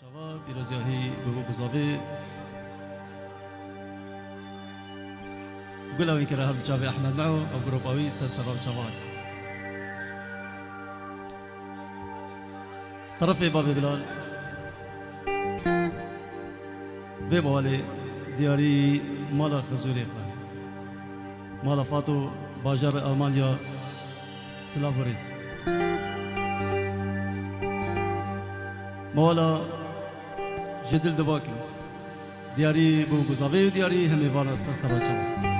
شباب پیروزیاهی بگو گذافی قلوا إن كره هذا جافي أحمد معه أو جروباوي سلسلة شباب طرفي بابي بلال بموالي دياري مالا خزوري مالا فاتو باجر ألمانيا سلافوريز مولا جدل دباكم دياري بوغوزافي ودياري هميفانا سلسلة شباب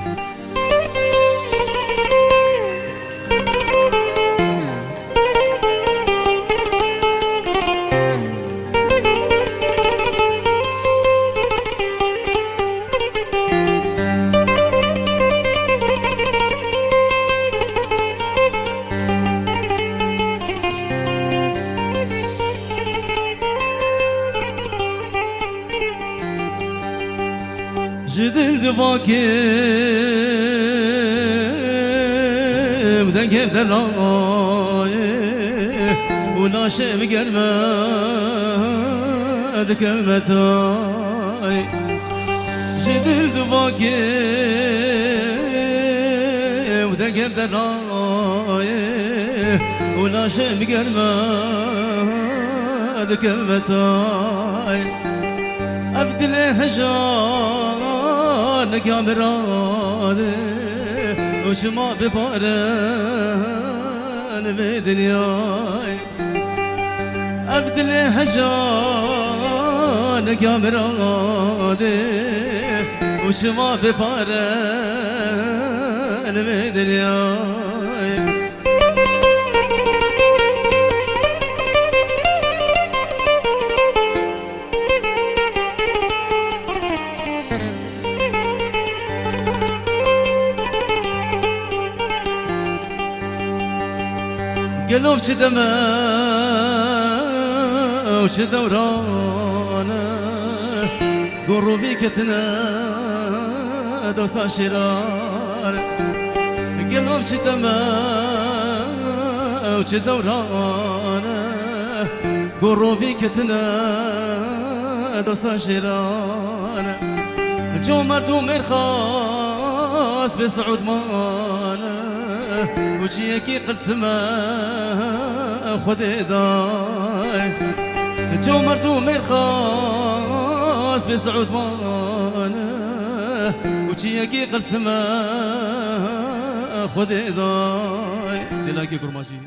جدل دباكم دنگم دلای وناشم گرمد کمتای جدل دباكم دنگم دلای وناشم گرمد کمتای أبدل هجان كاميراني وشما ببارن بدنياي أبدل هجان كاميراني وشما ببارن بدنياي قلوب شدمه وشدورانا قروبي كتنا دوسا شرار قلوب شدمه وشدورانا قروبي كتنا دوسا شرار جو مردو مرخاص بسعود مانا وشيكي قلسما خدي داي جو مردو مرخاص بسعود مانا وشيكي قلسما خدي داي دلاكي قرماشي